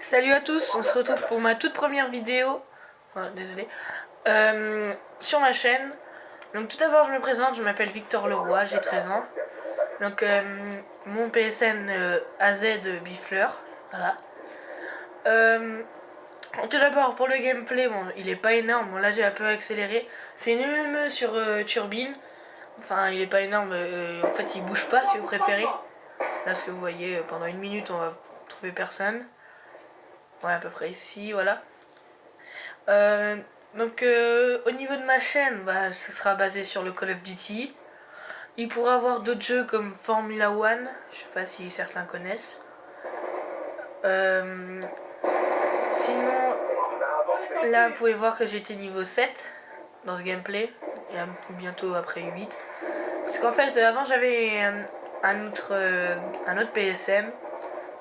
Salut à tous, on se retrouve pour ma toute première vidéo, désolé, sur ma chaîne. Donc tout d'abord je me présente, je m'appelle Victor Leroy, j'ai 13 ans. Donc mon PSN AZ Bifleur, voilà. Tout d'abord pour le gameplay, bon il est pas énorme, bon là j'ai un peu accéléré. C'est une MME sur Turbine, enfin il est pas énorme, en fait il bouge pas si vous préférez. Là ce que vous voyez, pendant une minute on va trouver personne. Ouais, à peu près ici, voilà. Euh, au niveau de ma chaîne, bah, ce sera basé sur le Call of Duty. Il pourra avoir d'autres jeux comme Formula One, je sais pas si certains connaissent. Euh, Sinon, là vous pouvez voir que j'étais niveau 7 dans ce gameplay, et bientôt après 8. Parce qu'en fait, avant j'avais un autre PSN,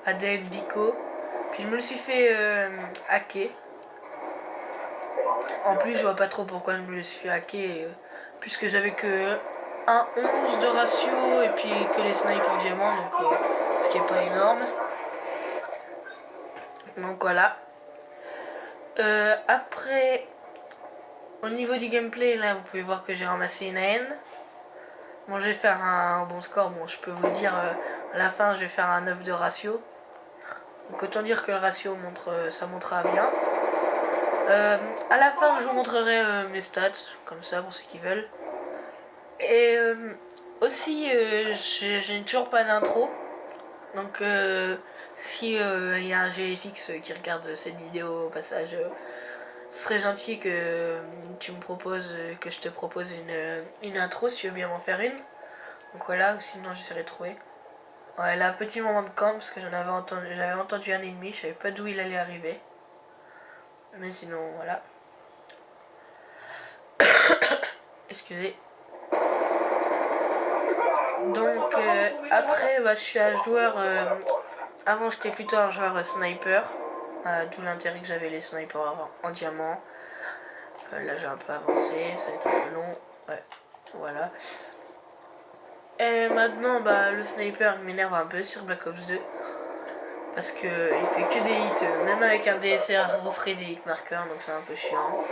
ADN Vico, puis je me le suis fait hacker. En plus, je vois pas trop pourquoi je me le suis fait hacker, puisque j'avais que 1,11 de ratio et puis que les snipes en diamant, donc ce qui est pas énorme. Donc voilà. Après, au niveau du gameplay, là vous pouvez voir que j'ai ramassé une AN. Bon, je vais faire un bon score, bon je peux vous le dire, à la fin je vais faire un 9 de ratio. Donc autant dire que le ratio ça montrera bien. À la fin je vous montrerai mes stats, comme ça pour ceux qui veulent. Et aussi, j'ai toujours pas d'intro. Donc, si il y a un GFX qui regarde cette vidéo au passage, ce serait gentil que tu me proposes, que je te propose une intro si tu veux bien m'en faire une. Donc voilà, ou sinon j'essaierai de trouver. Ouais, là, petit moment de camp parce que j'avais entendu un ennemi, je savais pas d'où il allait arriver. Mais sinon, voilà. Excusez. Donc après, bah, je suis un joueur. Avant, j'étais plutôt un joueur sniper. D'où l'intérêt que j'avais les snipers en diamant. Là, j'ai un peu avancé, ça va être un peu long. Ouais, voilà. Et maintenant, bah, le sniper m'énerve un peu sur Black Ops 2. Parce que il fait que des hits. Même avec un DSR, vous ferez des hit marqueurs, donc c'est un peu chiant.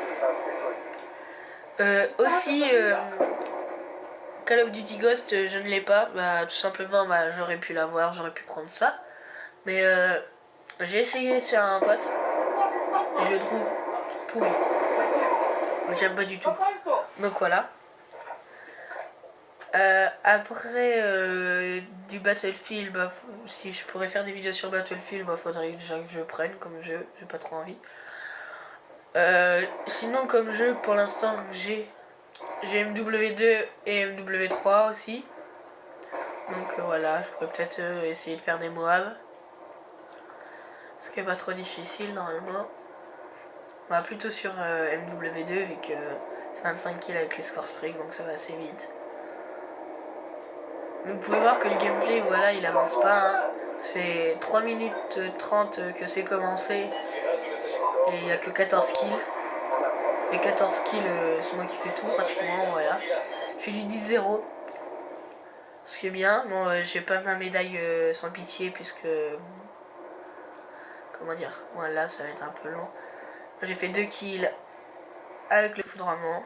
Aussi, Call of Duty Ghost, je ne l'ai pas. Bah, tout simplement, bah, j'aurais pu l'avoir, j'aurais pu prendre ça. Mais j'ai essayé sur un pote et je le trouve pourri. J'aime pas du tout. Donc voilà. Après du Battlefield, bah, si je pourrais faire des vidéos sur Battlefield, bah, faudrait déjà que je le prenne comme jeu. J'ai pas trop envie. Sinon, comme jeu, pour l'instant, j'ai MW2 et MW3 aussi. Donc voilà, je pourrais peut-être essayer de faire des Moab. Ce qui est pas trop difficile normalement. Bah, plutôt sur MW2 vu que c'est 25 kills avec les score streak, donc ça va assez vite. Donc, vous pouvez voir que le gameplay, voilà, il avance pas. Hein. Ça fait 3 minutes 30 que c'est commencé et il n'y a que 14 kills. Et 14 kills, c'est moi qui fais tout pratiquement, voilà. Je fais du 10-0. Ce qui est bien. Bon, j'ai pas ma médaille sans pitié puisque... Comment dire? Voilà, ça va être un peu long. J'ai fait 2 kills avec le foudroiement.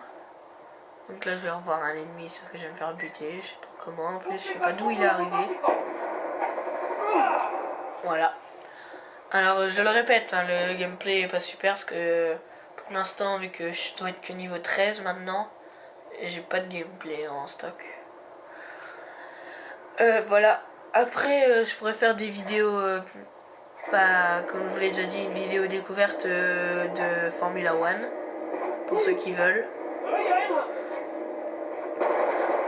Donc là, je vais revoir un ennemi, sauf que je vais me faire buter. Je sais pas comment. En plus, je sais pas d'où il est arrivé. Voilà. Alors, je le répète, hein, le gameplay est pas super parce que pour l'instant, vu que je dois être que niveau 13 maintenant, j'ai pas de gameplay en stock. Voilà. Après, je pourrais faire des vidéos, comme je vous l'ai déjà dit, une vidéo découverte de Formula One, pour ceux qui veulent.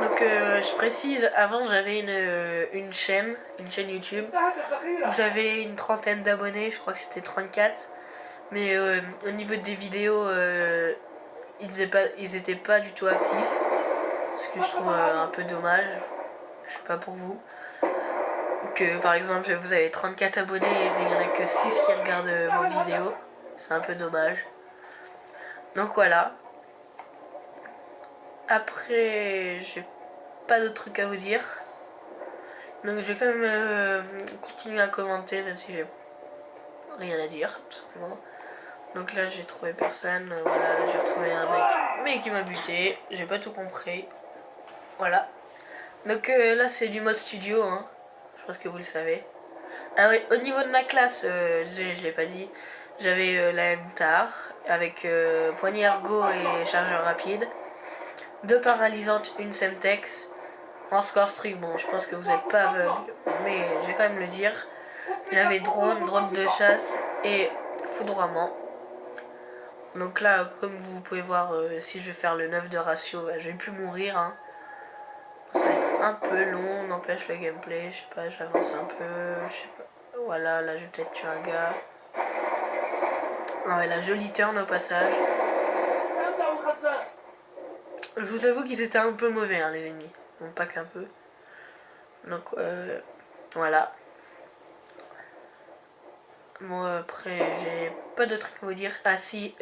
Donc je précise, avant j'avais une chaîne YouTube où j'avais une trentaine d'abonnés, je crois que c'était 34. Mais au niveau des vidéos, ils étaient pas du tout actifs. Ce que je trouve un peu dommage. Je sais pas pour vous. Que par exemple vous avez 34 abonnés mais il n'y en a que 6 qui regardent vos vidéos. C'est un peu dommage. Donc voilà. Après, j'ai pas d'autres trucs à vous dire. Donc je vais quand même continuer à commenter même si j'ai rien à dire, tout simplement. Donc là j'ai trouvé personne, voilà, là j'ai retrouvé un mec, mais qui m'a buté, j'ai pas tout compris. Voilà. Donc là c'est du mode studio, hein. Je pense que vous le savez. Ah oui, au niveau de ma classe, je l'ai pas dit, j'avais la MTAR avec poignée ergo et chargeur rapide, 2 paralysantes, une Semtex, en score strict, bon je pense que vous n'êtes pas aveugle, mais je vais quand même le dire. J'avais drone de chasse et foudroiement. Donc là, comme vous pouvez voir, si je vais faire le 9 de ratio, bah, je vais plus mourir. Hein. Ça va être un peu long, n'empêche le gameplay, je sais pas, j'avance un peu, je sais pas. Voilà, là je vais peut-être tuer un gars. Ah ouais, la jolie turn au passage. Je vous avoue qu'ils étaient un peu mauvais, hein, les ennemis. Bon, pas qu'un peu. Donc, voilà. Bon, après, j'ai pas de trucs à vous dire. Ah si,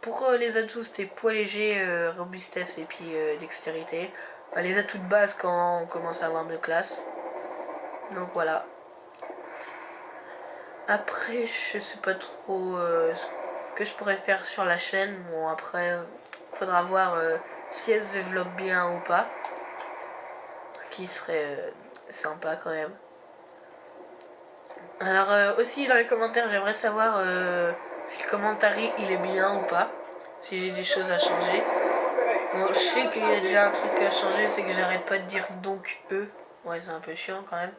pour les atouts, c'était poids léger, robustesse et puis dextérité. Les atouts de base quand on commence à avoir 2 classes. Donc voilà. Après, je sais pas trop ce que je pourrais faire sur la chaîne. Bon, après, faudra voir si elle se développe bien ou pas. Qui serait sympa quand même. Alors aussi dans les commentaires, j'aimerais savoir si le commentaire il est bien ou pas. Si j'ai des choses à changer. Bon, je sais qu'il y a déjà un truc à changer, c'est que j'arrête pas de dire donc eux. Ouais, c'est un peu chiant quand même.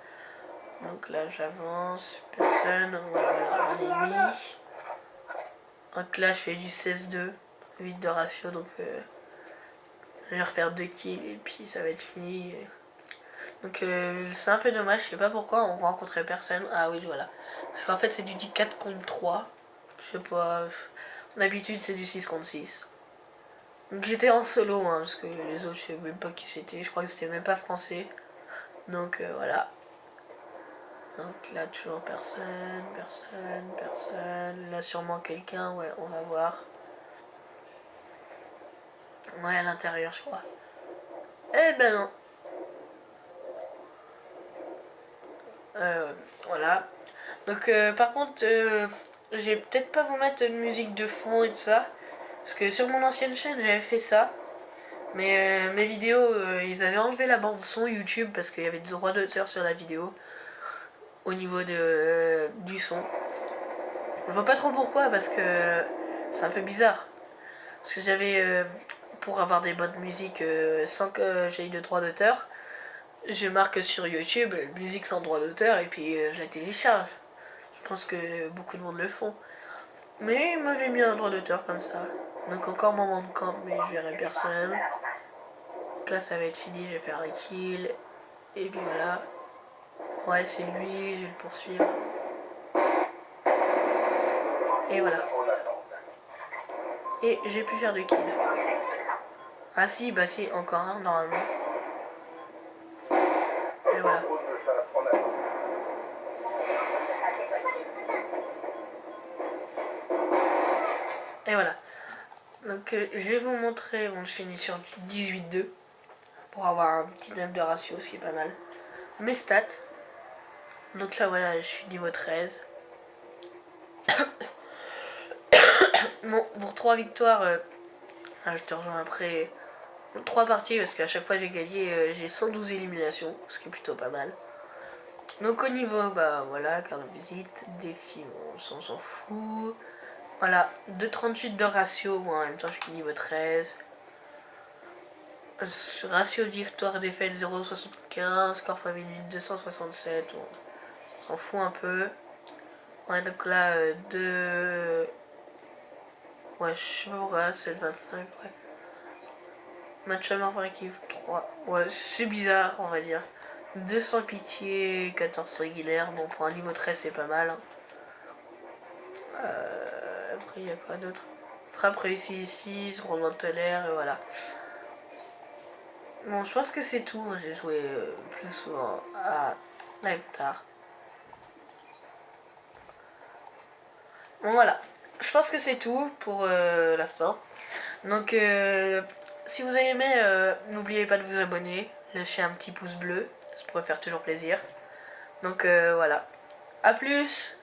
Donc là, j'avance, personne, voilà, un ennemi. Donc là, je fais du 16-2, 8 de ratio, donc je vais refaire 2 kills et puis ça va être fini. Donc c'est un peu dommage, je sais pas pourquoi on rencontrait personne. Ah oui, voilà. Parce qu'en fait, c'est du 4 contre 3. Je sais pas. D'habitude, c'est du 6 contre 6. Donc j'étais en solo, hein, parce que les autres, je sais même pas qui c'était. Je crois que c'était même pas français. Donc voilà. Donc là, toujours personne, personne, personne. Là, sûrement quelqu'un, ouais, on va voir. Ouais, à l'intérieur, je crois. Eh ben non. Voilà. Donc par contre, je vais peut-être pas vous mettre une musique de fond et tout ça. Parce que sur mon ancienne chaîne, j'avais fait ça. Mais mes vidéos, ils avaient enlevé la bande son YouTube parce qu'il y avait des droits d'auteur sur la vidéo. Au niveau du son. Je vois pas trop pourquoi parce que c'est un peu bizarre. Parce que j'avais, pour avoir des bonnes musiques sans que j'aie de droits d'auteur, je marque sur YouTube musique sans droit d'auteur et puis je la télécharge. Je pense que beaucoup de monde le font. Mais il m'avait mis un droit d'auteur comme ça. Donc encore moment de camp, mais je verrai personne. Donc là ça va être fini, je vais faire un kill. Et puis voilà. Ouais, c'est lui, je vais le poursuivre. Et voilà. Et j'ai pu faire 2 kills. Ah si, bah si, encore un normalement. Et voilà. Et voilà. Donc je vais vous montrer, bon je finis sur 18-2 pour avoir un petit 9 de ratio, ce qui est pas mal. Mes stats. Donc là voilà, je suis niveau 13. Bon, pour 3 victoires, je te rejoins après 3 parties parce qu'à chaque fois j'ai gagné, j'ai 112 éliminations, ce qui est plutôt pas mal. Donc au niveau, bah voilà, carte de visite, défi, on s'en fout. Voilà, 2,38 de ratio, bon, en même temps je suis niveau 13. Ratio de victoire défaite 0,75, score par minute 267, on s'en fout un peu. Ouais, donc là, 2... Ouais, je sais pas pourquoi, c'est le 25, ouais. Match à mort par équipe, 3. Ouais, c'est bizarre, on va dire. 200 pitié, 14 régulière. Bon, pour un niveau 13, c'est pas mal. Hein. Après, il y a quoi d'autre? Frappe réussie ici, roulement de l'air, et voilà. Bon, je pense que c'est tout. J'ai joué plus souvent à Live-Tar. Bon, voilà. Je pense que c'est tout pour l'instant. Donc, si vous avez aimé, n'oubliez pas de vous abonner. Lâchez un petit pouce bleu. Ça pourrait faire toujours plaisir. Donc, voilà. A plus!